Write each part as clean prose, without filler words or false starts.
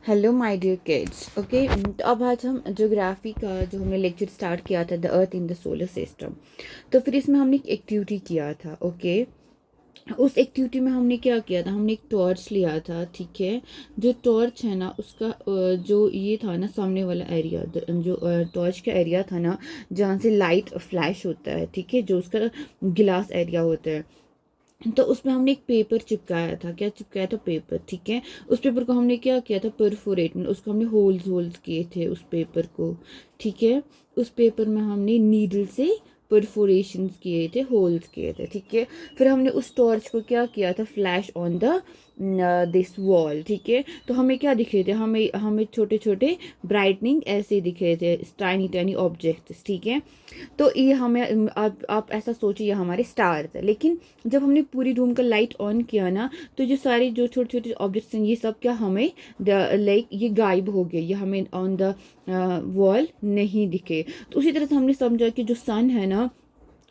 Hello my dear kids. Okay, तो अब आज हम ज्योग्राफी का जो हमने लेक्चर स्टार्ट किया था, the earth in the solar system. तो फिर इसमें हमने एक एक्टिविटी किया था। ओके, उस एक्टिविटी में हमने क्या किया था, हमने एक टॉर्च लिया था। ठीक है, जो टॉर्च है ना उसका जो ये था ना सामने वाला एरिया, जो टॉर्च का एरिया था ना जहाँ से लाइट फ्लैश होता है, ठीक है, जो उसका गिलास एरिया होता है, तो उसमें हमने एक पेपर चिपकाया था। क्या चिपकाया था? पेपर। ठीक है, उस पेपर को हमने क्या किया था, परफोरेट में उसको हमने होल्स होल्स किए थे उस पेपर को। ठीक है, उस पेपर में हमने नीडल से परफोरेशंस किए थे, होल्स किए थे। ठीक है, फिर हमने उस टॉर्च को क्या किया था, flash on the this wall. ठीक है, तो हमें क्या दिखे थे, हमें हमें छोटे छोटे ब्राइटनिंग ऐसे दिखे थे, टाइनी टाइनी ऑब्जेक्ट्स। ठीक है, तो ये हमें आप ऐसा सोचिए, ये हमारे स्टार्स है। लेकिन जब हमने पूरी रूम का लाइट ऑन किया ना, तो जो सारे जो छोटे छोटे ऑब्जेक्ट्स हैं ये सब क्या हमें लाइक ये गायब हो गए, ये हमें ऑन द वॉल नहीं दिखे। तो उसी तरह से हमने समझा कि जो सन है ना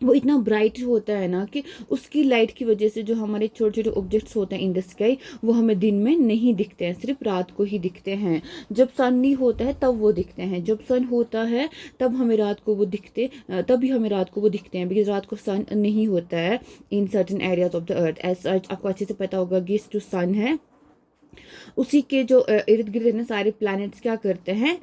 वो इतना ब्राइट होता है ना कि उसकी लाइट की वजह से जो हमारे छोटे छोटे ऑब्जेक्ट्स होते हैं इन द स्काई वो हमें दिन में नहीं दिखते हैं, सिर्फ रात को ही दिखते हैं। जब सन नहीं होता है तब वो दिखते हैं, जब सन होता है तब हमें रात को वो दिखते, तभी हमें रात को वो दिखते हैं, बिकॉज रात को सन नहीं होता है in certain areas of the earth. As such आपको अच्छे से पता होगा कि जो सन है उसी के जो इर्द गिर्द ना सारे प्लैनेट्स क्या करते हैं,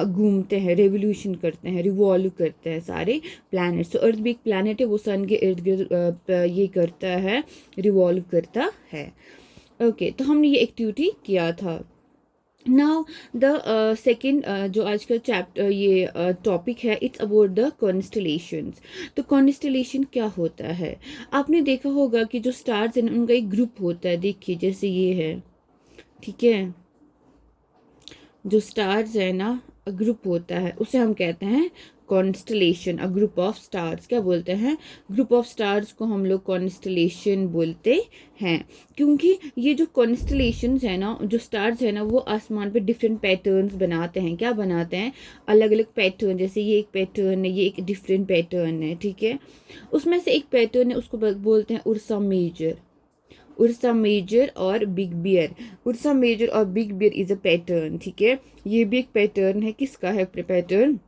घूमते हैं, रेवोल्यूशन करते हैं, रिवॉल्व करते हैं सारे प्लैनेट्स। तो अर्थ भी एक प्लैनेट है, वो सन के इर्द गिर्द ये करता है, रिवॉल्व करता है। ओके, तो हमने ये एक्टिविटी किया था। नाउ द सेकेंड जो आज का चैप्टर ये टॉपिक है, इट्स अबाउट द कॉन्स्टलेशंस। तो कॉन्स्टलेशन क्या होता है? आपने देखा होगा कि जो स्टार्स हैं उनका एक ग्रुप होता है। देखिए जैसे ये है, ठीक है, जो स्टार्स है ना ग्रुप होता है, उसे हम कहते हैं constellation. A group of stars क्या बोलते हैं? ग्रुप ऑफ स्टार्स को हम लोग कॉन्स्टलेशन बोलते हैं। क्योंकि ये जो कॉन्स्टलेशंस है ना, जो स्टार्स है ना, वो आसमान पे डिफरेंट पैटर्न्स बनाते हैं। क्या बनाते हैं? अलग अलग पैटर्न। जैसे ये एक पैटर्न है, ये एक डिफरेंट पैटर्न है। ठीक है, उसमें से एक पैटर्न है, उसको बोलते हैं उर्सा मेजर। उर्सा मेजर और बिग बियर। उर्सा मेजर और big bear is a pattern. ठीक है, ये भी एक पैटर्न है। किसका है पैटर्न?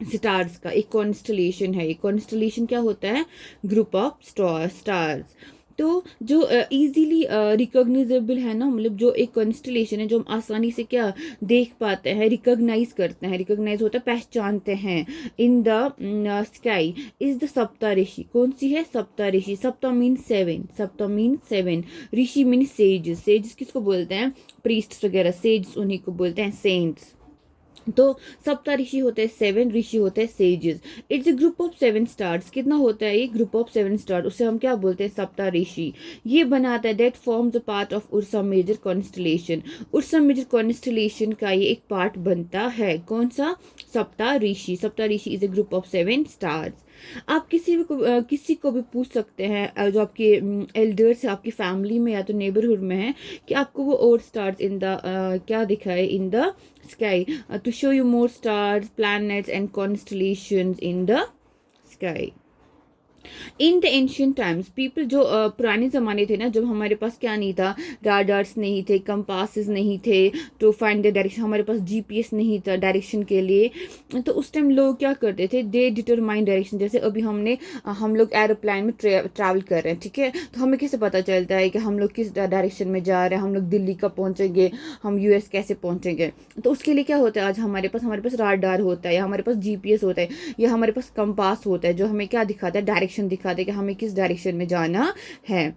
स्टार्स का। एक कॉन्स्टलेशन है। एक कॉन्स्टलेशन क्या होता है? Group of stars. तो जो इजीली रिकॉग्नाइजेबल है ना, मतलब जो एक कॉन्स्टलेशन है जो हम आसानी से क्या देख पाते हैं, रिकॉग्नाइज करते हैं, रिकॉग्नाइज होता है, पहचानते हैं, इन द स्काई इज द सप्ता ऋषि। कौन सी है? सप्ता ऋषि। सप्ता मीन सेवन, सप्ता मीन सेवन, ऋषि मीन सेजेस। सेजेस किसको बोलते हैं? प्रीस्ट वगैरह। सेजेस उन्हीं को बोलते हैं, सेंट्स। तो सप्ता ऋषि होते हैं सेवन, ऋषि होते हैं sages. It's a group of seven stars. कितना होता है ये? ग्रुप ऑफ सेवन स्टार, उसे हम क्या बोलते हैं? सप्ता ऋषि। ये बनाता है, that forms a part of Ursa Major constellation. Ursa Major constellation का ये एक पार्ट बनता है। कौन सा? Saptarishi. Saptarishi is a group of seven stars. आप किसी को भी पूछ सकते हैं, जो आपके एल्डर्स है आपकी फैमिली में या तो नेबरहुड में है, कि आपको वो और स्टार्स इन द क्या दिखाए in the sky, to show you more stars, planets and constellations in the sky. In the ancient times people, जो पुराने ज़माने थे ना, जब हमारे पास क्या नहीं था, राडार्स नहीं थे, कंपासेस नहीं थे टू फाइंड द डायरेक्शन, हमारे पास जीपीएस नहीं था डायरेक्शन के लिए। तो उस टाइम लोग क्या करते थे? दे डिटरमाइन डायरेक्शन। जैसे अभी हम लोग एरोप्लेन में ट्रैवल कर रहे हैं, ठीक है, तो हमें कैसे पता चलता है कि हम लोग किस डायरेक्शन में जा रहे हैं, हम लोग दिल्ली कब पहुंचेंगे, हम यूएस कैसे पहुंचेंगे? तो उसके लिए क्या होता है, आज हमारे पास राडार होता है, या हमारे पास जीपीएस होता है, या हमारे पास कंपास होता है, जो हमें क्या दिखाता है? डायरेक्शन दिखा दे कि हमें किस डायरेक्शन में जाना है।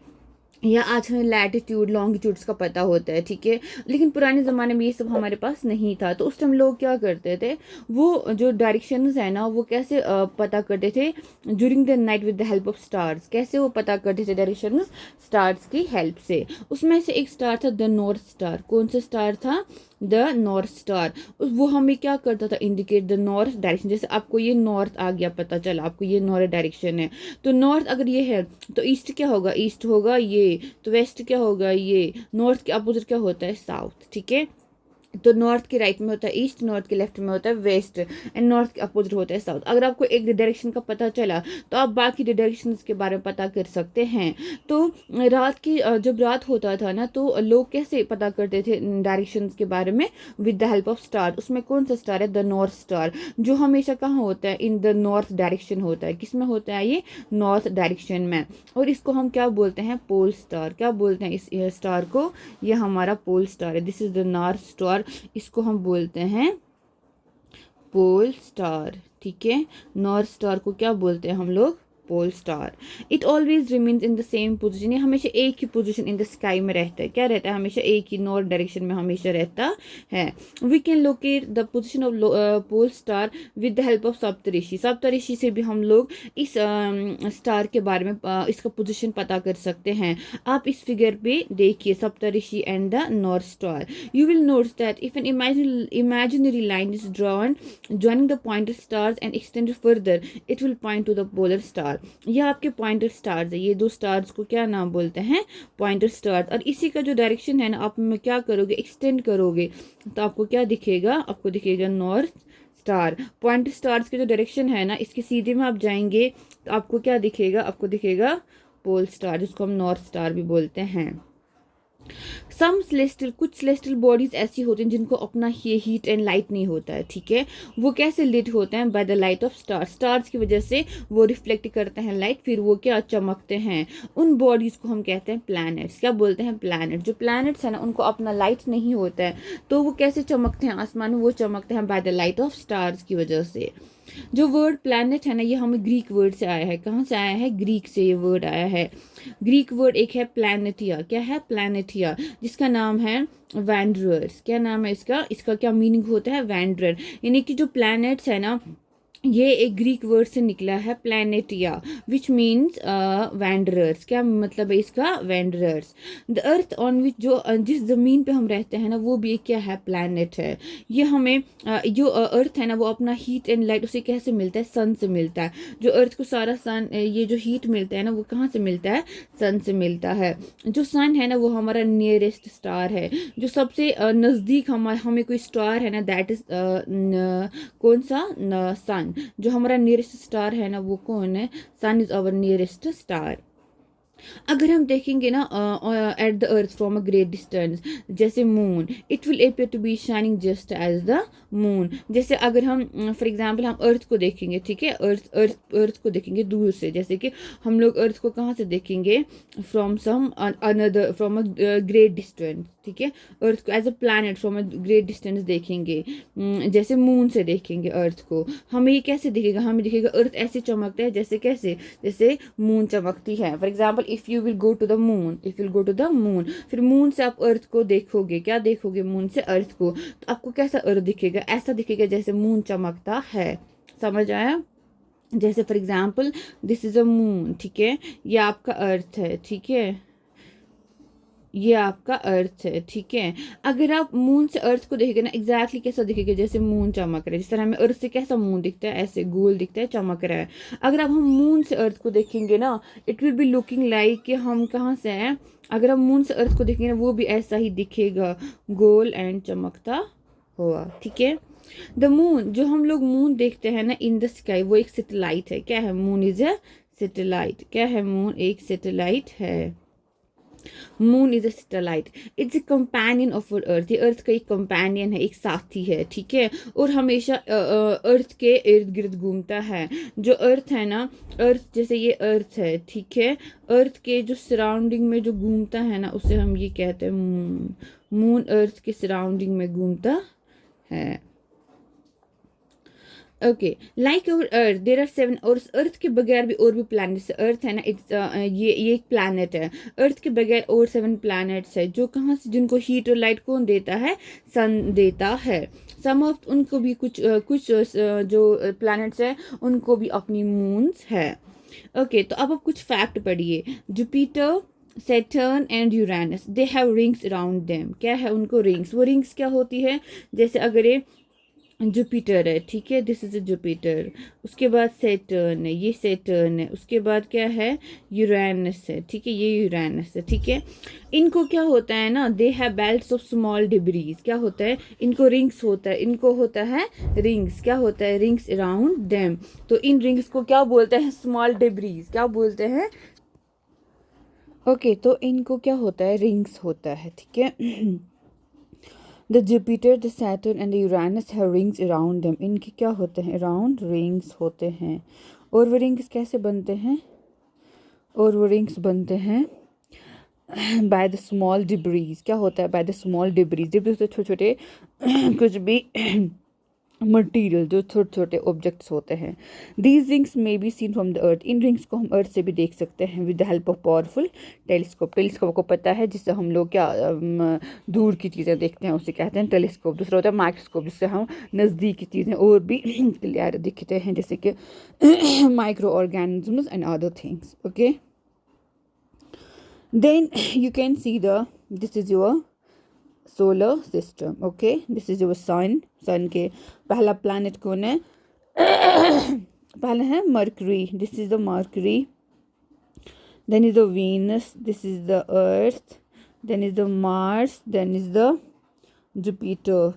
या आज हमें लैटिट्यूड लॉन्गिट्यूड्स का पता होता है। ठीक है, लेकिन पुराने ज़माने में ये सब हमारे पास नहीं था। तो उस टाइम लोग क्या करते थे, वो जो डायरेक्शंस है ना वो कैसे पता करते थे? During the night with the help of stars. कैसे वो पता करते थे डायरेक्शंस? स्टार्स की हेल्प से। उसमें से एक स्टार था द नॉर्थ स्टार। कौन सा स्टार था? The north star. वो हमें क्या करता था? Indicate the north direction. जैसे आपको ये नॉर्थ आ गया, पता चला आपको ये नॉर्थ डायरेक्शन है, तो नॉर्थ अगर ये है तो ईस्ट क्या होगा? ईस्ट होगा ये। तो वेस्ट क्या होगा? ये। नॉर्थ के अपोजिट क्या होता है? साउथ। ठीक है, तो नॉर्थ के राइट में होता है ईस्ट, नॉर्थ के लेफ्ट में होता है वेस्ट, एंड नॉर्थ के अपोजिट होता है साउथ। अगर आपको एक डायरेक्शन का पता चला तो आप बाकी डायरेक्शंस के बारे में पता कर सकते हैं। तो रात की जब रात होता था ना, तो लोग कैसे पता करते थे डायरेक्शंस के बारे में? With the help of star. उसमें कौन सा स्टार है? द नॉर्थ स्टार, जो हमेशा कहाँ होता है? इन द नॉर्थ डायरेक्शन होता है। किस में होता है? ये नॉर्थ डायरेक्शन में। और इसको हम क्या बोलते हैं? Pole star. क्या बोलते हैं इस स्टार को? ये हमारा पोल स्टार है। This is the north star, इसको हम बोलते हैं पोल स्टार। ठीक है, नॉर्थ स्टार को क्या बोलते हैं हम लोग? Pole star. It always remains in the same position, ये हमेशा एक ही पोजिशन इन द स्काई में रहता है। क्या रहता है? हमेशा एक ही नॉर्थ डायरेक्शन में हमेशा रहता है। We can locate the position of pole star with the help of Saptarishi. Saptarishi से भी हम लोग इस स्टार के बारे में इसका पोजिशन पता कर सकते हैं। आप इस फिगर पे देखिए, Saptarishi and the north star. You will notice that if an imaginary line is drawn joining the pointer stars and extended further, it will point to the polar star। ये आपके पॉइंटर स्टार्स है। ये दो stars को क्या नाम बोलते हैं? Pointer stars. और इसी का जो डायरेक्शन है ना, आप क्या करोगे? एक्सटेंड करोगे तो आपको क्या दिखेगा? आपको दिखेगा नॉर्थ स्टार। पॉइंटर स्टार्स के जो डायरेक्शन है ना, इसके सीधे में आप जाएंगे तो आपको क्या दिखेगा? आपको दिखेगा पोल स्टार, जिसको हम नॉर्थ स्टार भी बोलते हैं। सम सेलेस्टियल, कुछ सेलेस्टियल बॉडीज ऐसी होती हैं जिनको अपना ये हीट एंड लाइट नहीं होता है। ठीक है, वो कैसे लिट होते हैं? By the light of star. Stars की वजह से वो रिफ्लेक्ट करते हैं लाइट, फिर वो क्या चमकते हैं। उन बॉडीज को हम कहते हैं प्लैनेट्स। क्या बोलते हैं? प्लैनेट। जो प्लैनेट्स है ना, उनको अपना लाइट नहीं होता है, तो वो कैसे चमकते हैं आसमान में? वो चमकते हैं by the light of stars की वजह से। जो वर्ड प्लैनेट है ना, ये हमें ग्रीक वर्ड से आया है। कहाँ से आया है? ग्रीक से ये वर्ड आया है। ग्रीक वर्ड एक है प्लैनेटिया। क्या है? प्लैनेटिया, जिसका नाम है वैंडरर्स। क्या नाम है इसका? इसका क्या मीनिंग होता है? वैंडरर। यानी कि जो प्लैनेट्स है ना, ये एक ग्रीक वर्ड से निकला है, प्लैनेटिया, विच मीन्स वैंडरर्स। क्या मतलब है इसका? वैंडरर्स। द अर्थ ऑन विच, जो जिस जमीन पे हम रहते हैं ना, वो भी एक क्या है? प्लैनेट है। ये हमें जो अर्थ है ना, वो अपना हीट एंड लाइट उसे कैसे मिलता है? सन से मिलता है। जो अर्थ को सारा सन, ये जो हीट मिलता है ना, वो कहाँ से मिलता है? सन से मिलता है। जो सन है ना, वो हमारा नियरेस्ट स्टार है। जो सबसे नज़दीक हमें कोई स्टार है ना, दैट इज कौन सा? सन। जो हमारा नियरेस्ट स्टार है ना, वो कौन है? Sun is our nearest star. अगर हम देखेंगे ना at the earth from a great distance, जैसे moon, it will appear to be shining just as the moon. जैसे अगर हम फॉर एग्जांपल हम अर्थ को देखेंगे, ठीक है, अर्थ को देखेंगे दूर से, जैसे कि हम लोग अर्थ को कहाँ से देखेंगे? From some another, from a great distance. ठीक है, अर्थ को as a planet from a great distance देखेंगे। जैसे मून से देखेंगे अर्थ को, हमें ये कैसे दिखेगा? हमें दिखेगा अर्थ ऐसे चमकता है, जैसे कैसे? जैसे मून चमकती है। For example if you will go to the moon, if will go to the moon, फिर मून से आप अर्थ को देखोगे। क्या देखोगे? मून से अर्थ को, तो आपको कैसा अर्थ दिखेगा? ऐसा दिखेगा जैसे मून चमकता है। समझ आया? जैसे for example this is a moon. ठीक है, ये आपका अर्थ है। ठीक है, ये आपका अर्थ है। ठीक है, अगर आप मून से अर्थ को देखेंगे ना, एग्जैक्टली कैसा दिखेगा? जैसे मून चमक रहा है। जिस तरह हमें अर्थ से कैसा मून दिखता है, ऐसे गोल दिखता है, चमक रहा है। अगर अब हम मून से अर्थ को देखेंगे ना, it will be looking like कि हम कहाँ से हैं। अगर हम मून से अर्थ को देखेंगे ना, वो भी ऐसा ही दिखेगा, गोल एंड चमकता हुआ। ठीक है, द मून, जो हम लोग मून देखते हैं ना इन द स्काई, वो एक सैटेलाइट है। क्या है? Moon is a satellite. क्या है? मून एक सैटेलाइट है। Moon is a satellite, it's a companion of earth. ये अर्थ का एक कंपेनियन है, एक साथी है। ठीक है, और हमेशा अर्थ के इर्द गिर्द घूमता है। जो अर्थ है ना, अर्थ जैसे ये अर्थ है, ठीक है, अर्थ के जो सराउंडिंग में जो घूमता है ना, उसे हम ये कहते हैं मून। मून अर्थ के सराउंडिंग में घूमता है। Okay, like our earth there are 7, और अर्थ के बगैर भी और भी प्लैनेट्स। अर्थ है ना, इट्स ये एक प्लैनेट है। अर्थ के बगैर और 7 प्लैनेट्स है, जो कहाँ से, जिनको हीट और लाइट कौन देता है? सन देता है। सम ऑफ, उनको भी कुछ जो प्लैनेट्स है, उनको भी अपनी मून्स है। ओके, तो अब आप कुछ फैक्ट पढ़िए। Jupiter, Saturn and Uranus, they have rings around them. क्या है? उनको रिंग्स। वो रिंग्स क्या होती है? जैसे अगर ये जुपिटर है, ठीक है, दिस इज अ जुपिटर। उसके बाद सैटर्न है, ये सैटर्न है। उसके बाद क्या है, यूरेनस है, ठीक है, ये यूरेनस है, ठीक है। इनको क्या होता है ना, they have belts of small debris, क्या होता है, इनको रिंग्स होता है, इनको होता है रिंग्स, क्या होता है, रिंग्स अराउंड देम। तो इन रिंग्स को क्या बोलते हैं, स्मॉल डिब्रीज, क्या बोलते हैं, ओके तो इनको क्या होता है, रिंग्स होता है, ठीक है। The Jupiter, the Saturn and the Uranus have rings around them, इनके क्या होते हैं, अराउंड रिंग्स होते हैं। और वो रिंग्स कैसे बनते हैं, और वो रिंग्स बनते हैं बाय द स्मॉल डिब्रीज, क्या होता है, by the small debris, debris तो छोटे छोटे कुछ भी मटेरियल, जो छोटे छोटे ऑब्जेक्ट्स होते हैं। These rings may be seen from the earth, in rings को हम अर्थ से भी देख सकते हैं with the help of powerful telescope. Telescope को पता है जिससे हम लोग क्या दूर की चीज़ें देखते हैं, उसे कहते हैं टेलीस्कोप। दूसरा होता है माइक्रोस्कोप, जिससे हम नज़दीक की चीज़ें और भी क्लियर दिखते हैं, जैसे कि micro organisms and other things, okay. Then you can see the, this is your solar system, okay, this is your sun. Sun के पहला प्लैनेट कौन है, पहला है Mercury, this is the Mercury. Then is the Venus, this is the Earth. Then is the Mars, then is the Jupiter,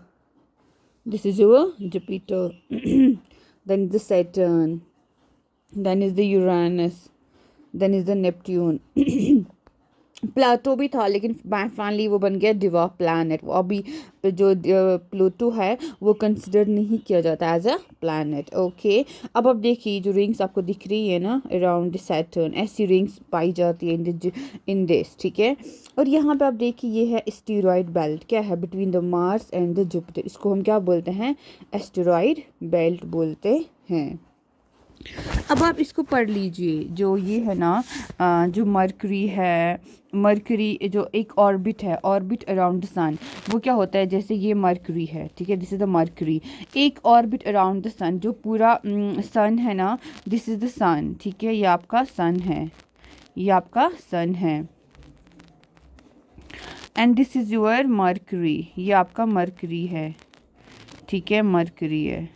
this is your Jupiter. Then is the Saturn, then is the Uranus, then is the Neptune. Plato भी था लेकिन finally वो बन गया diva planet. वो अभी जो Pluto है वो कंसिडर नहीं किया जाता एज अ प्लैनेट, ओके। अब आप देखिए जो रिंग्स आपको दिख रही है ना अराउंड सैटर्न, ऐसी रिंग्स पाई जाती है इन दिस, ठीक है। और यहाँ पे आप देखिए ये है एस्टेरॉयड बेल्ट, क्या है, between the Mars and the Jupiter, इसको हम क्या बोलते हैं, एस्टेरॉयड बेल्ट बोलते हैं। अब आप इसको पढ़ लीजिए, जो ये है ना जो मरकरी है, मरकरी जो एक ऑर्बिट है, ऑर्बिट अराउंड द सन, वो क्या होता है, जैसे ये मरकरी है, ठीक है, दिस इज द मरकरी, एक ऑर्बिट अराउंड द सन, जो पूरा सन है ना, दिस इज द सन, ठीक है, ये आपका सन है, ये आपका सन है। And this is your Mercury, ये आपका मरकरी है, ठीक है, मरकरी है।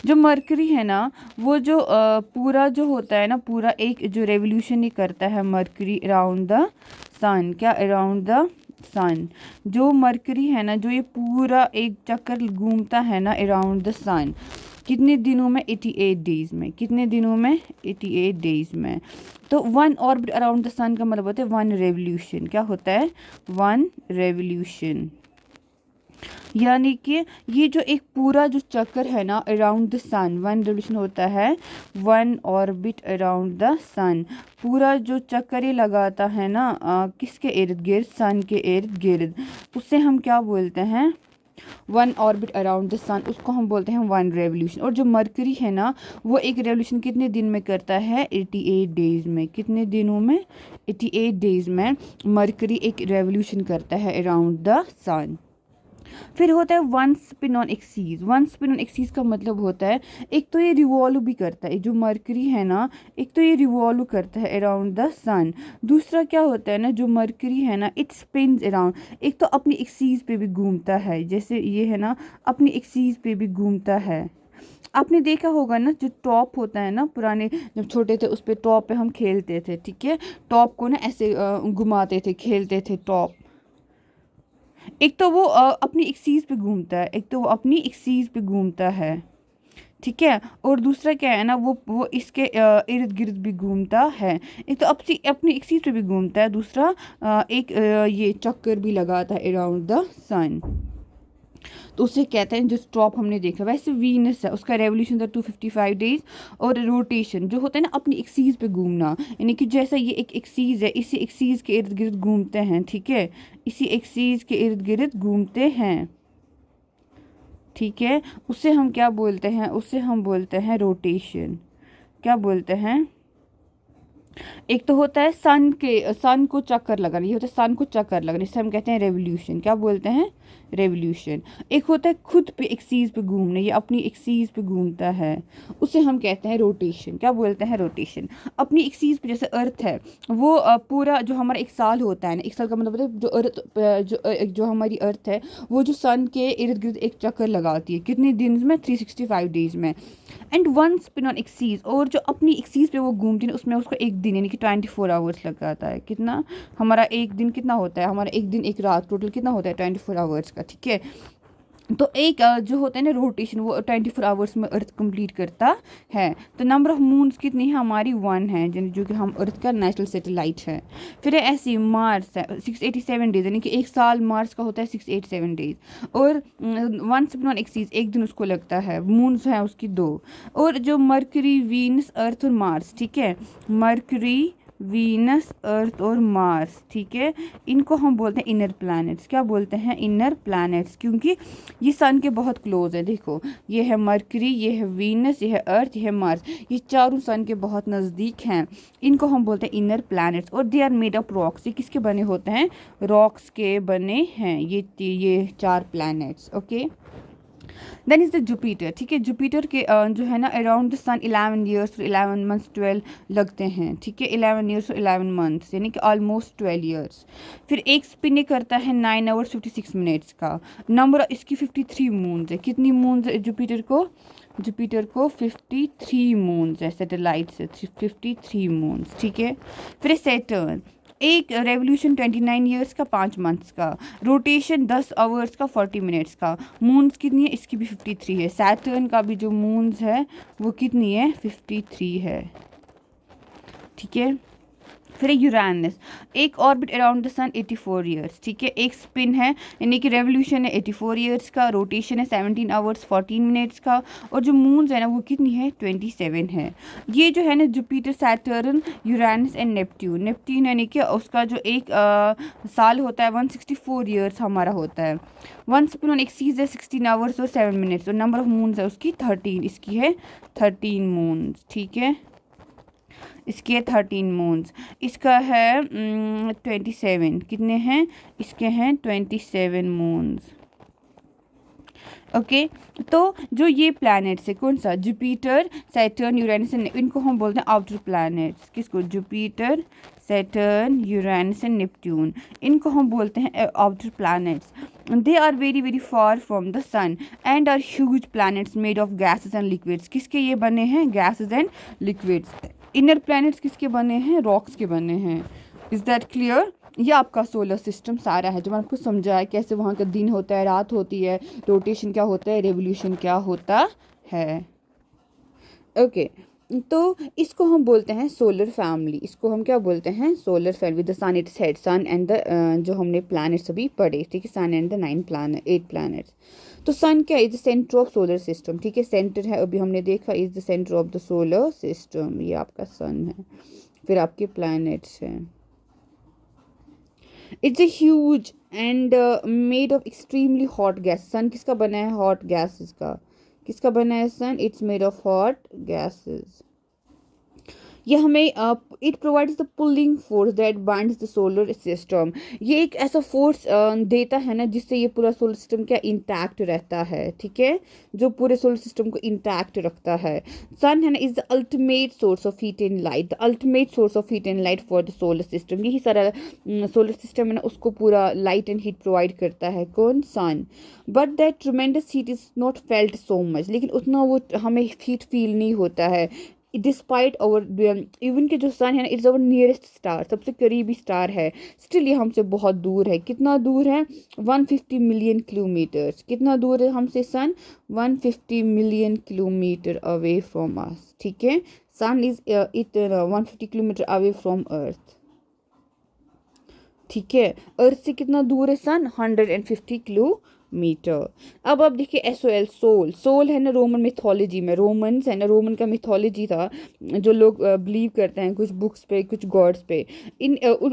जो मरकरी है ना वो जो पूरा जो होता है ना, पूरा एक जो रेवोल्यूशन ही करता है मरकरी अराउंड द सन, क्या अराउंड द सन, जो मरकरी है ना, जो ये पूरा एक चक्कर घूमता है ना अराउंड द सन, कितने दिनों में, 88 डेज में, कितने दिनों में, 88 डेज में। तो वन ऑर्बिट अराउंड द सन का मतलब होता है वन रेवोल्यूशन, क्या होता है, वन रेवोल्यूशन। यानी कि ये जो एक पूरा जो चक्कर है ना around the sun, one revolution होता है one orbit around the sun, पूरा जो चक्कर ये लगाता है ना किसके इर्द गिर्द, सन के इर्द गिर्द, उससे हम क्या बोलते हैं, वन ऑर्बिट अराउंड द सन, उसको हम बोलते हैं वन रेवोल्यूशन। और जो मरकरी है ना वो एक रेवोल्यूशन कितने दिन में करता है, 88 डेज में, कितने दिनों में, 88 डेज में मरकरी एक रेवोल्यूशन करता है अराउंड द सन। फिर होता है one spin on axis, one spin on axis का मतलब होता है एक तो ये रिवॉल्व भी करता है, जो मरकरी है ना एक तो ये रिवॉल्व करता है अराउंड द सन, दूसरा क्या होता है ना जो मरकरी है ना इट स्पिन्स अराउंड, एक तो अपनी एक्सीज पे भी घूमता है, जैसे ये है ना अपनी एक्सीज पे भी घूमता है। आपने देखा होगा ना जो टॉप होता है ना, पुराने जब छोटे थे उस पे टॉप पे हम खेलते थे, ठीक है, टॉप को ना ऐसे घुमाते थे, खेलते थे टॉप। एक तो वो अपनी एक्सीज पे घूमता है, एक तो वो अपनी एक्सीज पे घूमता है, ठीक है, और दूसरा क्या है ना वो इसके इर्द गिर्द भी घूमता है, एक तो अपनी एक्सीज पे भी घूमता है, दूसरा एक ये चक्कर भी लगाता है अराउंड द सन, तो उसे कहते हैं जो स्टॉप हमने देखा। वैसे वीनस है उसका रेवोल्यूशन था 255 डेज, और रोटेशन जो होता है ना अपनी एक्सीज पे घूमना, यानी कि जैसा ये एक एक्सीज है इसी एक्सीज के इर्द गिर्द घूमते हैं, ठीक है, इसी एक्सीज के इर्द गिर्द घूमते हैं, ठीक है, उसे हम क्या बोलते हैं, उसे हम बोलते हैं रोटेशन, क्या बोलते हैं, एक तो होता है सन को चक्कर लगाना, ये होता है सन को चक्कर लगाना, इसे हम कहते हैं रेवोल्यूशन। क्या बोलते हैं? रेवोल्यूशन। एक होता है खुद पे एक्सीस पे घूमना, ये अपनी एक्सीस पे घूमता है, उसे हम कहते हैं रोटेशन। क्या बोलते हैं? रोटेशन। अपनी एक्सीस पे, जैसे अर्थ है वो पूरा जो हमारा एक साल होता है ना, एक साल का मतलब होता है जो अर्थ जो हमारी अर्थ है वो जो सन के इर्द गिर्द एक चक्कर लगाती है, कितने दिन में? 365 डेज में। And one spin on axis, और जो अपनी एक्सीज पे वो घूमती है उसमें उसको एक दिन यानी कि 24 आवर्स लग जाता है। कितना? हमारा एक दिन कितना होता है? हमारा एक दिन एक रात टोटल कितना होता है? 24 आवर्स का। ठीक है, तो एक जो होता है ना रोटेशन, वो 24 आवर्स में अर्थ कंप्लीट करता है। तो नंबर ऑफ मून्स कितनी है हमारी? 1 है, जो कि हम अर्थ का नेचुरल सैटेलाइट है। फिर है ऐसी मार्स है 687 डेज, यानी कि एक साल मार्स का होता है 687 डेज। और वन सेवन एक्सीज, एक दिन उसको लगता है। मून्स हैं उसकी 2। और जो मरकरी, वीनस, अर्थ और मार्स, ठीक है, मरकरी, वीनस, अर्थ और मार्स, ठीक है, इनको हम बोलते हैं इनर प्लैनेट्स। क्या बोलते हैं? इनर प्लैनेट्स, क्योंकि ये सन के बहुत क्लोज है। देखो, ये है मरकरी, ये है वीनस, ये है अर्थ, ये है मार्स, ये चारों सन के बहुत नज़दीक हैं। इनको हम बोलते हैं इनर प्लैनेट्स। और they are made of rocks, ये किसके बने होते हैं? रॉक्स के बने हैं ये 4 planets. Okay, then is the Jupiter. ठीक है, जुपिटर के जो है ना around the sun 11 years 11 months 12 लगते हैं। ठीक है, 11 ईयर्स 11 मंथ्स यानी कि ऑलमोस्ट 12 ईयर्स। फिर एक स्पिन करता है 9 आवर्स 56 मिनट्स का। नंबर इसकी 53 मून्स है। कितनी मून्स है जुपिटर को? जुपिटर को 53 मून्स है, सैटेलाइट्स है 53 मून्स। ठीक है, फिर सैटर्न, एक रेवोल्यूशन 29 ईयर्स का 5 मंथ्स का, रोटेशन 10 आवर्स का 40 मिनट्स का। मून्स कितनी है? इसकी भी 53 है। सैटर्न का भी जो मून्स है वो कितनी है? 53 है। ठीक है, फिर यूरानस, एक orbit around the sun 84 years. ठीक है, एक स्पिन है यानी कि रेवोल्यूशन है 84 ईयर्स का, रोटेशन है 17 आवर्स 14 मिनट्स का। और जो मून्स है ना वो कितनी है? 27 है। ये जो है ना Jupiter, Saturn, Uranus and Neptune. Neptune यानी कि उसका जो एक साल होता है 164 ईयर्स हमारा होता है। वन स्पिन ऑन एक्सीज है 16 आवर्स और 7 मिनट्स। और नंबर ऑफ मून्स है उसकी 13, इसकी है 13 मून्स। ठीक है, इसके है 13 मून्स। इसका है 27। कितने हैं? इसके हैं 27 मून्स। ओके, तो जो ये प्लैनेट्स है कौन सा? जुपिटर, सैटर्न, यूरेनस, इनको हम बोलते हैं आउटर प्लैनेट्स। किसको? Jupiter, Saturn, Uranus and Neptune, इनको हम बोलते हैं outer planets. They are very very far from the sun and are huge planets made of gases and liquids. किसके ये बने हैं? Gases and liquids. Inner planets किसके बने हैं? रॉक्स के बने हैं। Is that clear? ये आपका सोलर सिस्टम सारा है जो मैंने आपको समझाया, कैसे वहाँ का दिन होता है, रात होती है, रोटेशन क्या होता है, रेवोल्यूशन क्या होता है। ओके, तो इसको हम बोलते हैं सोलर फैमिली। इसको हम क्या बोलते हैं? Solar family. The sun it's head, sun and the जो हमने प्लैनेट्स अभी पढ़े, ठीक है, सन एंड द 8 प्लैनेट्स। तो सन क्या? Is the centre of solar system. ठीक है, सेंटर है, अभी हमने देखा, is the centre of the solar system. ये आपका सन है, फिर आपके प्लैनेट्स हैं। It's a huge and made of extremely hot gas. Sun किसका बना है? हॉट गैसेस का। किसका बना है sun? It's made of hot gases. ये हमें it provides the pulling force that binds the solar system. ये एक ऐसा फोर्स देता है ना जिससे ये पूरा सोलर सिस्टम क्या इंटैक्ट रहता है। ठीक है, जो पूरे सोलर सिस्टम को इंटैक्ट रखता है। सन है ना is the ultimate source of heat and light. The ultimate source of heat and light for the solar system. यही सारा सोलर सिस्टम है ना, उसको पूरा लाइट एंड हीट प्रोवाइड करता है। कौन? Sun. But that tremendous heat is not felt so much, लेकिन उतना वो हमें हीट फील नहीं होता है। डिस्पाइट आवर इवन के जो सन है ना, इट्स आवर नियरेस्ट स्टार, सबसे करीबी स्टार है, स्टिल ये हमसे बहुत दूर है। कितना दूर है? 150 मिलियन किलोमीटर्स। कितना दूर है हमसे सन? 150 million kilometre away from us. ठीक है, sun is 150 kilometre away from अर्थ। ठीक है, अर्थ से कितना दूर है सन? 150 किलोमीटर मीटर। अब देखिए SOL, सोल, सोल है ना रोमन मिथोलॉजी में, रोमन्स है ना, रोमन का मिथोलॉजी था, जो लोग बिलीव करते हैं कुछ बुक्स पे, कुछ गॉड्स पे,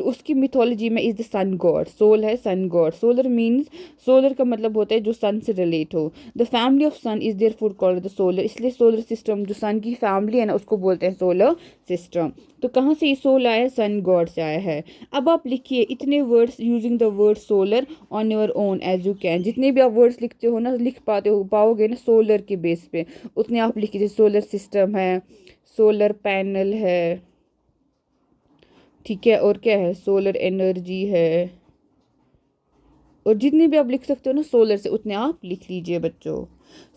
उसकी मिथोलॉजी में is the sun god, Sol है sun god. Solar means, solar का मतलब होता है जो सन से रिलेट हो। The family of sun is therefore called the solar, इसलिए सोलर सिस्टम जो सन की फैमिली है ना उसको बोलते हैं सोलर सिस्टम। तो कहाँ से ये सोल आया? सन गॉड से आया है। अब आप लिखिए इतने words using the word solar on your own as you can, जितने भी आप वर्ड्स लिखते हो ना, लिख पाते हो पाओगे ना सोलर के बेस पे, उतने आप लिखिए। सोलर सिस्टम है, सोलर पैनल है, ठीक है, और क्या है, सोलर एनर्जी है, और जितने भी आप लिख सकते हो ना सोलर से उतने आप लिख लीजिए बच्चों।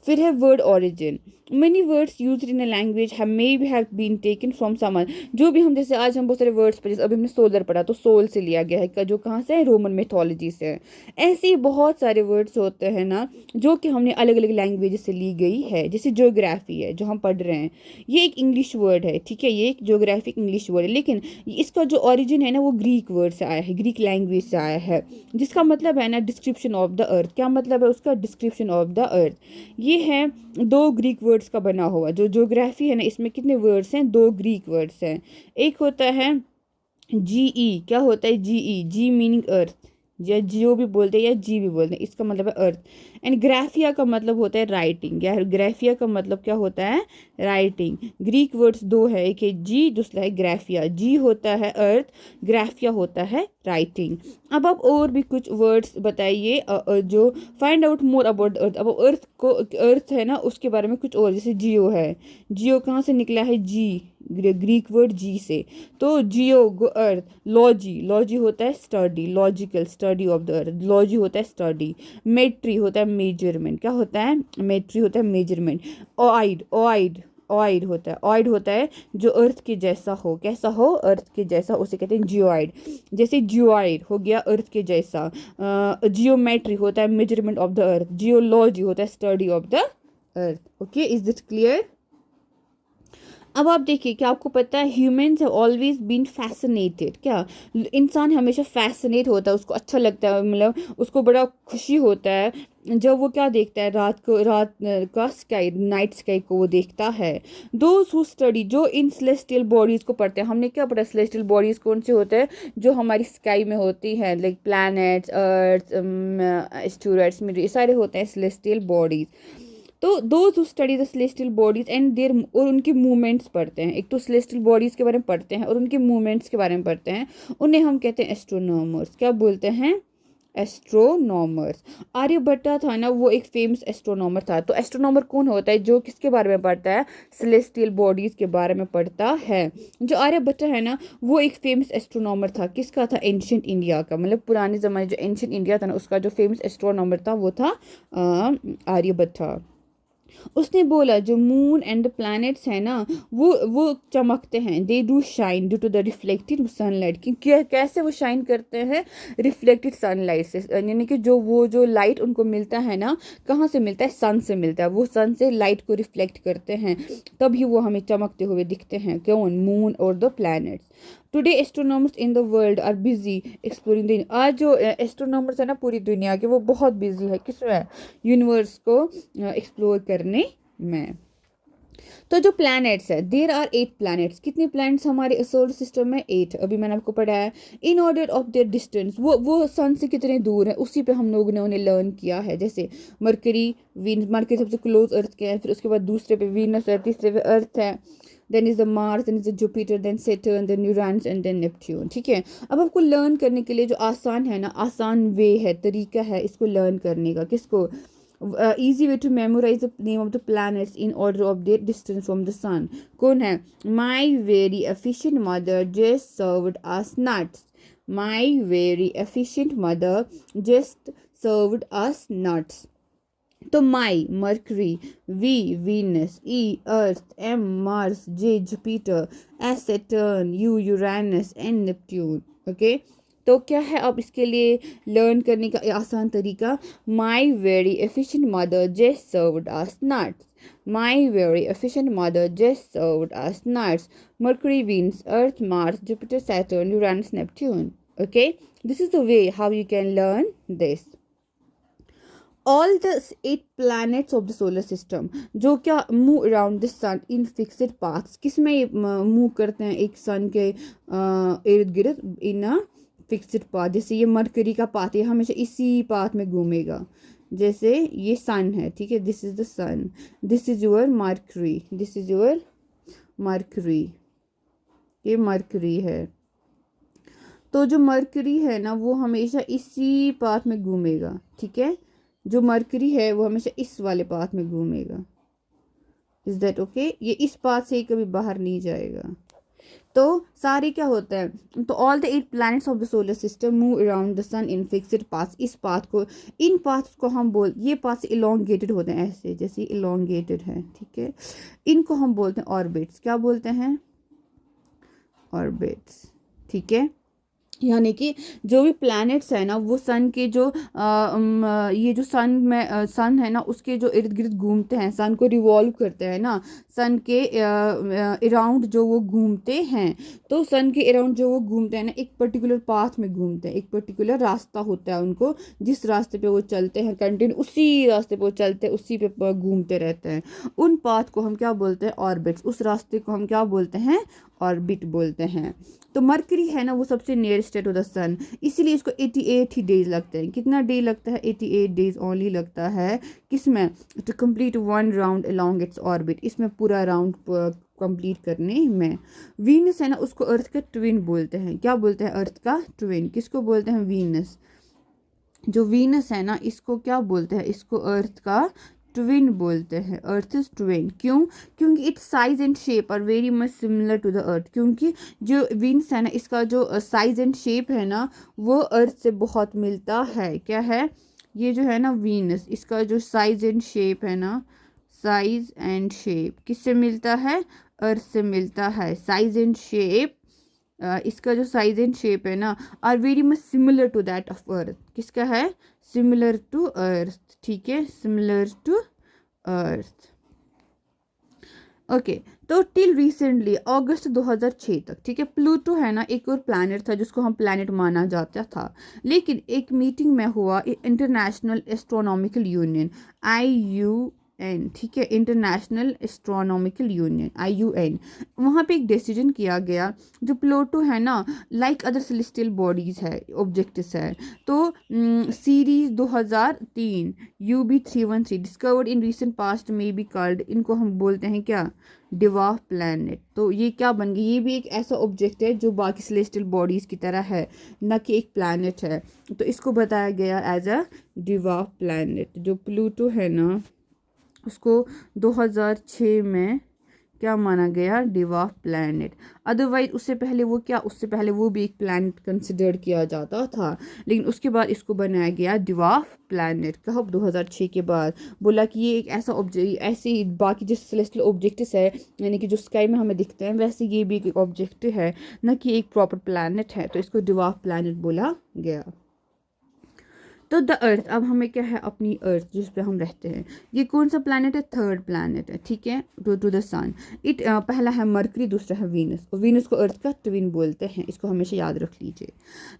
फिर है word origin. Many words use in a language may have been taken from someone, जो भी हम, जैसे आज हम बहुत सारे वर्ड्स पर, जैसे अभी हमने सोलर पढ़ा तो सोल से लिया गया है, जो कहाँ से है? रोमन मिथोलॉजी से है। ऐसे ही बहुत सारे वर्ड्स होते हैं ना जो कि हमने अलग अलग लैंग्वेज से ली गई है। जैसे ज्योग्राफी है जो हम पढ़ रहे हैं, ये एक इंग्लिश वर्ड है, ठीक है, ये एक ज्योग्राफिक इंग्लिश वर्ड है, लेकिन इसका जो ओरिजिन है ना वो ग्रीक वर्ड से आया है, ग्रीक लैंग्वेज से आया है, जिसका मतलब है ना डिस्क्रिप्शन ऑफ द अर्थ। क्या मतलब है उसका? डिस्क्रिप्शन ऑफ द अर्थ। ये है दो ग्रीक वर्ड्स का बना हुआ। जो ज्योग्राफी है ना इसमें कितने वर्ड्स हैं? दो ग्रीक वर्ड्स हैं। एक होता है GE, क्या होता है GE? जी मीनिंग अर्थ, या जियो भी बोलते हैं या जी भी बोलते हैं, इसका मतलब है अर्थ। एंड ग्राफिया का मतलब होता है राइटिंग, या ग्राफिया का मतलब क्या होता है? राइटिंग। ग्रीक वर्ड्स दो है, एक है जी, दूसरा है ग्राफिया। जी होता है अर्थ, ग्राफिया होता है राइटिंग। अब आप और भी कुछ वर्ड्स बताइए जो find out more about the earth. अब अर्थ को, अर्थ है ना उसके बारे में कुछ और, जैसे जियो है, जियो कहाँ से निकला है? जी, ग्रीक वर्ड जी से। तो जियो अर्थ। लॉजी, लॉजी होता है study, logical, study of the earth, logy होता है स्टडी। मेट्री होता है मेजरमेंट, क्या होता है? मेट्री होता है मेजरमेंट। ऑइड, ऑइड, ऑइड होता है, ऑइड होता है जो अर्थ के जैसा हो, कैसा हो? अर्थ के जैसा, उसे कहते हैं जियोइड। जैसे जियोइड हो गया अर्थ के जैसा। जियोमेट्री होता है measurement of the earth. Geology होता है study of the earth. Okay, is this clear? अब आप देखिए, क्या आपको पता है humans have always been fascinated, क्या इंसान हमेशा फैसिनेट होता है, उसको अच्छा लगता है, मतलब उसको बड़ा खुशी होता है जब वो क्या देखता है? रात को, रात का स्काई, नाइट स्काई को वो देखता है। दोज हु स्टडी, जो इन सेलेस्टियल बॉडीज़ को पढ़ते हैं, हमने क्या पढ़ा? सेलेस्टियल बॉडीज़ कौन से होते हैं? जो हमारी स्काई में होती हैं, लाइक प्लैनेट्स, अर्थ, एस्टेरॉइड्स, ये सारे होते हैं सेलेस्टियल बॉडीज़। तो those who study the celestial bodies and their, और उनके मूवमेंट्स पढ़ते हैं, एक तो सेलेस्टियल बॉडीज़ के बारे में पढ़ते हैं और उनके मूवमेंट्स के बारे में पढ़ते हैं, उन्हें हम कहते हैं एस्ट्रोनॉमर्स। क्या बोलते हैं? एस्ट्रोनॉमर्स। आर्यभट्टा था ना वो एक फेमस एस्ट्रोनॉमर था। तो एस्ट्रोनॉमर कौन होता है? जो किसके बारे में पढ़ता है? सेलेस्टियल बॉडीज़ के बारे में पढ़ता है। जो आर्यभट्टा है ना वो एक फेमस एस्ट्रोनॉमर था। किसका था? एंशियंट इंडिया का, मतलब पुराने ज़माने जो एंशियंट इंडिया था ना उसका जो फेमस एस्ट्रोनॉमर था वो था आर्यभट्टा। उसने बोला जो मून एंड द प्लैनेट्स है ना वो चमकते हैं, they do shine due to the reflected sunlight. कि कैसे वो शाइन करते हैं? रिफ्लेक्टेड सनलाइट से, यानी कि जो वो जो लाइट उनको मिलता है ना, कहाँ से मिलता है? सन से मिलता है। वो सन से लाइट को रिफ्लेक्ट करते हैं, तभी वो हमें चमकते हुए दिखते हैं। कौन? मून और the planets. Today astronomers in the world are busy exploring the, आज जो एस्ट्रोनॉमर्स है ना पूरी दुनिया के, वो बहुत बिजी है किसमें? यूनिवर्स को एक्सप्लोर करने में। तो जो प्लैनेट्स है, देर आर 8 प्लैनेट्स। कितने प्लैनेट्स हमारे सोलर सिस्टम में? 8। अभी मैंने आपको पढ़ाया। In order of their distance, वो सन से कितने दूर है उसी पे हम लोगों ने उन्हें लर्न किया है। जैसे मरकरी, मरकरी सबसे क्लोज अर्थ के हैं, फिर उसके बाद दूसरे पे वीनस है, तीसरे पे अर्थ है, then is the Mars, then is the Jupiter, then Saturn, then Uranus and then Neptune. ठीक है, अब आपको लर्न करने के लिए जो आसान है ना, आसान वे है, तरीका है इसको लर्न करने का। किसको? easy way to memorize the name of the planets in order of their distance from the sun. कौन है? My very efficient mother just served us nuts. My very efficient mother just served us nuts. तो my Mercury, V Venus, E Earth, M Mars, J Jupiter, S Saturn, U Uranus and Neptune. Okay, तो क्या है अब इसके लिए learn करने का आसान तरीका? My very efficient mother just served us nuts. My very efficient mother just served us nuts. Mercury, Venus, Earth, Mars, Jupiter, Saturn, Uranus, Neptune. Okay, this is the way how you can learn this. All the 8 planets of the solar system जो क्या move around the sun in fixed paths, किस में move करते हैं एक सन के इर्द गिर्द इन अ फिक्स्ड पाथ। जैसे ये मरकरी का पाथ है, हमेशा इसी पाथ में घूमेगा। जैसे ये सन है, ठीक है, this is the sun, this is your Mercury, this is your Mercury, ये मरकरी है। तो जो मरकरी है ना वो हमेशा इसी पाथ में घूमेगा, ठीक है, जो मरकरी है वो हमेशा इस वाले पाथ में घूमेगा। Is that okay? ये इस पाथ से ही कभी बाहर नहीं जाएगा। तो सारे क्या होता है, तो all the 8 planets of the solar system move around the sun in fixed paths. इस पाथ को, इन पाथ्स को हम ये पाथ इलोंगेटेड होते हैं ऐसे, जैसे इलोंगेटेड है, ठीक है। इनको हम बोलते हैं ऑर्बिट्स। क्या बोलते हैं? ऑर्बिट्स, ठीक है। यानी कि जो भी प्लैनेट्स है ना वो सन के जो ये जो सन है ना उसके जो इर्द गिर्द घूमते हैं, सन को रिवॉल्व करते हैं ना, सन के अराउंड जो वो घूमते हैं, तो सन के अराउंड जो वो घूमते हैं ना एक पर्टिकुलर पाथ में घूमते हैं, एक पर्टिकुलर रास्ता होता है उनको, जिस रास्ते पे वो चलते हैं कंटिन्यू उसी रास्ते पे वो चलते हैं, उसी पे घूमते रहते हैं। उन पाथ को हम क्या बोलते हैं? ऑर्बिट्स। उस रास्ते को हम क्या बोलते हैं? ऑर्बिट बोलते हैं। तो मरकरी है ना वो सबसे नियरेस्ट है टू द सन, इसीलिए इसको 88 ही डेज लगते हैं। कितना डे लगता है? 88 डेज ओनली लगता है। किसमें? To complete 1 round along its orbit, इसमें पूरा राउंड कंप्लीट करने में। वीनस है ना उसको अर्थ का ट्विन बोलते हैं। क्या बोलते हैं? अर्थ का ट्विन। किसको बोलते हैं? वीनस। जो वीनस है ना इसको क्या बोलते हैं? इसको अर्थ का ट्विन बोलते हैं। Earth is twin. क्यों? क्योंकि its size and shape are very much similar to the earth. क्योंकि जो वीनस है ना इसका जो साइज एंड शेप है ना वो अर्थ से बहुत मिलता है। क्या है? ये जो है ना वीनस, इसका जो साइज एंड शेप है ना, साइज एंड शेप किससे मिलता है? अर्थ से मिलता है। साइज एंड शेप, इसका जो साइज एंड शेप है ना are very much similar to that of earth. किसका है? सिमिलर टू अर्थ, ठीक है, सिमिलर टू अर्थ। ओके, तो टिल रिसेंटली अगस्त 2006 तक, ठीक है, प्लूटो है ना एक और प्लैनेट था जिसको हम प्लैनेट माना जाता था। लेकिन एक मीटिंग में हुआ इंटरनेशनल एस्ट्रोनॉमिकल यूनियन IUN, ठीक है, इंटरनेशनल एस्ट्रोनॉमिकल यूनियन IUN, वहाँ पे एक डिसीजन किया गया जो प्लूटो है ना लाइक अदर सेलेस्टियल बॉडीज है, ऑब्जेक्ट्स है। तो series 2003 UB313 discovered in recent past में बी कॉल्ड, इनको हम बोलते हैं क्या? डिवार्फ प्लैनेट। तो ये क्या बन गई? ये भी एक ऐसा ऑब्जेक्ट है जो बाकी सेलेस्टियल बॉडीज़ की तरह है, न कि एक प्लैनेट है। तो इसको बताया गया एज अ डिवार्फ प्लैनेट। जो प्लूटो है ना उसको 2006 में क्या माना गया? डिवार्फ प्लैनेट। अदरवाइज उससे पहले वो क्या, उससे पहले वो भी एक प्लैनेट कंसिडर किया जाता था, लेकिन उसके बाद इसको बनाया गया डिवार्फ प्लैनेट। कब? 2006 के बाद। बोला कि ये एक ऐसा ऑब्जेक्ट, ऐसे ही बाकी जो सेलेस्टियल ऑब्जेक्ट्स है यानी कि जो स्काई में हमें दिखते हैं वैसे ये भी एक ऑब्जेक्ट है, न कि एक प्रॉपर प्लैनेट है, तो इसको डिवार्फ प्लैनेट बोला गया। तो द अर्थ, अब हमें क्या है? अपनी अर्थ जिस पे हम रहते हैं। ये कौन सा प्लैनेट है? थर्ड प्लैनेट है, ठीक है, टू द सन। पहला है मरकरी, दूसरा है वीनस। और वीनस को अर्थ का ट्विन बोलते हैं, इसको हमेशा याद रख लीजिए।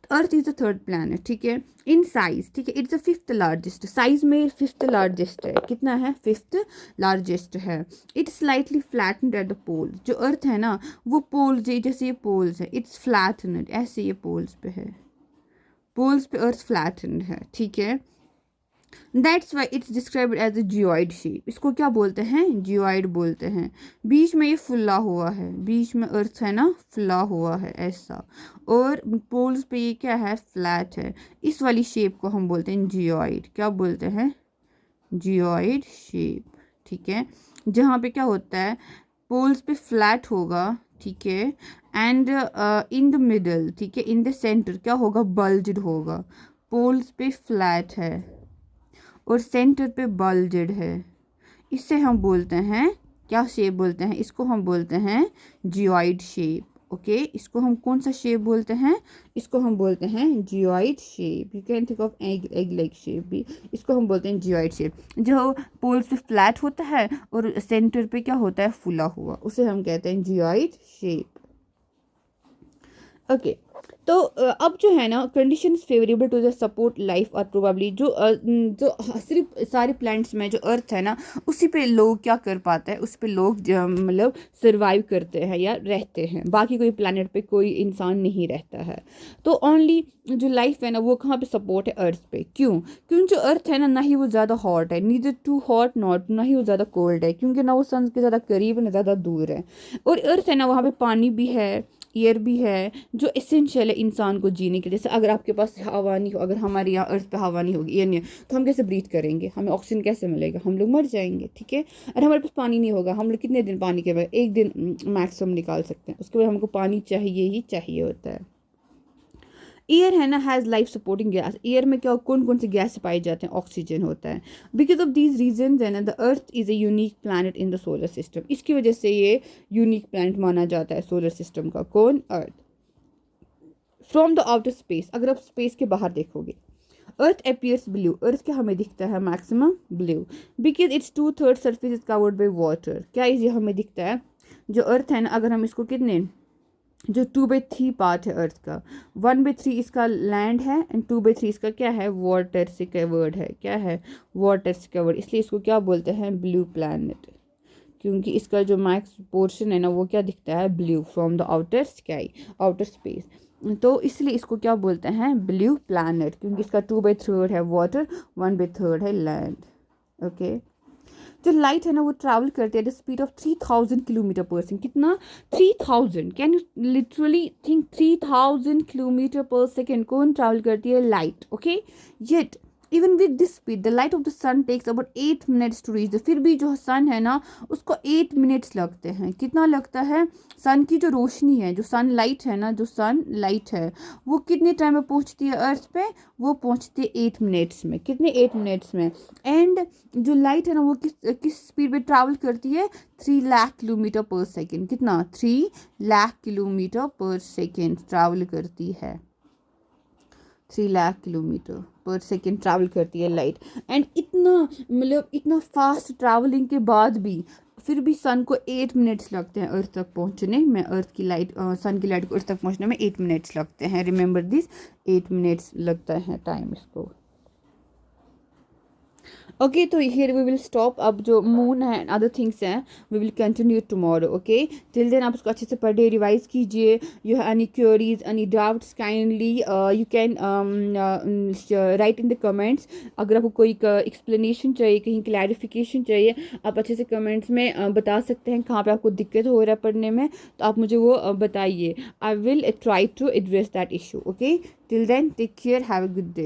तो earth is the third planet, ठीक है, इन साइज, ठीक है, it's the 5th largest, size में 5th लार्जेस्ट है। कितना है? 5th लार्जेस्ट है। It's slightly flattened at the poles. जो अर्थ है ना वो पोल्स, जैसे ये पोल्स है, इट्स फ्लैटनड, ऐसे ये पोल्स पे है, पोल्स पे अर्थ फ्लैटनड है, ठीक है। That's why it's described as a geoid shape. इसको क्या बोलते हैं? जियोइड बोलते हैं। बीच में ये फुला हुआ है, बीच में अर्थ है ना फुला हुआ है ऐसा, और पोल्स पे ये क्या है? फ्लैट है। इस वाली शेप को हम बोलते हैं जियोइड। क्या बोलते हैं? जियोइड शेप, ठीक है, जहाँ पे क्या होता है? पोल्स पे फ्लैट होगा, ठीक है, एंड इन द मिडल, ठीक है, इन द सेंटर क्या होगा? बल्जड होगा। पोल्स पे फ्लैट है और सेंटर पे बल्जड है। इससे हम बोलते हैं क्या शेप बोलते हैं? इसको हम बोलते हैं जियोइड शेप। ओके, इसको हम कौन सा शेप बोलते हैं? इसको हम बोलते हैं geoid shape. You can think of egg like shape भी, इसको हम बोलते हैं जियोइड शेप। जो पोल्स पे फ्लैट होता है और सेंटर पे क्या होता है? फुला हुआ, उसे हम कहते हैं जियोइड शेप। ओके। तो अब जो है ना conditions favourable to the support life और प्रोबेबली जो सिर्फ सारे प्लांट्स में जो अर्थ है ना उसी पे लोग क्या कर पाते हैं, उस पे लोग मतलब सर्वाइव करते हैं या रहते हैं, बाकी कोई प्लानट पे कोई इंसान नहीं रहता है। तो ओनली जो लाइफ है ना वो कहाँ पे सपोर्ट है, अर्थ पे। क्यों? क्योंकि जो अर्थ है ना ही वो ज़्यादा हॉट है, नीदर टू हॉट नॉट, ना ही वो ज़्यादा कोल्ड है, क्योंकि ना वो सन के ज़्यादा करीब ना ज़्यादा दूर है। और अर्थ है ना वहाँ पे पानी भी है, एयर भी है, जो एसेंशियल है इंसान को जीने के लिए। जैसे अगर आपके पास हवा नहीं हो, अगर हमारे यहाँ अर्थ पे हवा नहीं होगी, एयर नहीं है, तो हम कैसे ब्रीथ करेंगे, हमें ऑक्सीजन कैसे मिलेगा, हम लोग मर जाएंगे, ठीक है। और हमारे पास पानी नहीं होगा, हम लोग कितने दिन पानी के बगैर, एक दिन मैक्सिमम निकाल सकते हैं, उसके बाद हमको पानी चाहिए ही चाहिए होता है। एयर है ना has life supporting gas, air में क्या कौन कौन से गैस पाए जाते हैं, ऑक्सीजन होता है। बिकॉज ऑफ दीज रीजन है ना the earth is a unique planet in the solar system, इसकी वजह से ये यूनिक प्लानट माना जाता है सोलर सिस्टम का। कौन? अर्थ। फ्रॉम द आउटर स्पेस, अगर आप स्पेस के बाहर देखोगे, अर्थ अपियर्स ब्लू, अर्थ क्या हमें दिखता है maximum blue, because it's 2/3 surface is covered by water. क्या ये हमें दिखता है? जो अर्थ है ना अगर हम इसको कितने, जो 2/3 पार्ट है अर्थ का, 1/3 इसका लैंड है एंड 2/3 इसका क्या है, वाटर से कवर्ड है। क्या है? वाटर से कवर्ड, इसलिए इसको क्या बोलते हैं, ब्लू प्लैनेट, क्योंकि इसका जो मैक्स पोर्शन है ना वो क्या दिखता है, blue, from the outer sky, outer space. तो इसलिए इसको क्या बोलते हैं, ब्लू प्लैनेट, क्योंकि इसका 2/3 है वाटर, 1/3 है लैंड। ओके। जो लाइट है ना वो ट्रैवल करती है the speed of 3000 kilometre per second. कितना? 3000। Can you literally think, 3000 kilometre per second कौन ट्रैवल करती है? Light. Okay. Yet even with this speed the light of the sun takes about 8 minutes to reach the, फिर भी जो सन है ना उसको 8 मिनट्स लगते हैं। कितना लगता है? सन की जो रोशनी है, जो सन लाइट है ना, जो सन लाइट है वो कितने टाइम में पहुंचती है अर्थ पे? वो पहुंचती है 8 मिनट्स में। कितने? 8 मिनट्स में। एंड जो लाइट है ना वो किस किस स्पीड पे ट्रैवल करती है? 3 लाख किलोमीटर पर सेकेंड। कितना? 3 lakh kilometre per second travel करती है, 3 lakh kilometre per second travel करती है लाइट। एंड इतना मतलब इतना फास्ट ट्रैवलिंग के बाद भी फिर भी सन को 8 मिनट्स लगते हैं अर्थ तक पहुंचने में, अर्थ की लाइट सन की लाइट को अर्थ तक पहुंचने में 8 मिनट्स लगते हैं। रिमेंबर दिस, 8 मिनट्स लगता है टाइम इसको। ओके, तो हियर वी विल स्टॉप। अब जो मून है एंड अदर थिंग्स हैं we will continue tomorrow. Okay, till then आप उसको अच्छे से पढ़े, रिवाइज कीजिए। You have any queries, any doubts, kindly you can write in the comments. अगर आपको कोई एक्सप्लेनेशन चाहिए, कहीं क्लैरिफिकेशन चाहिए, आप अच्छे से कमेंट्स में बता सकते हैं कहाँ पे आपको दिक्कत हो रहा है पढ़ने में, तो आप मुझे वो बताइए। I will try to address that issue. Okay, till then take care, have a good day.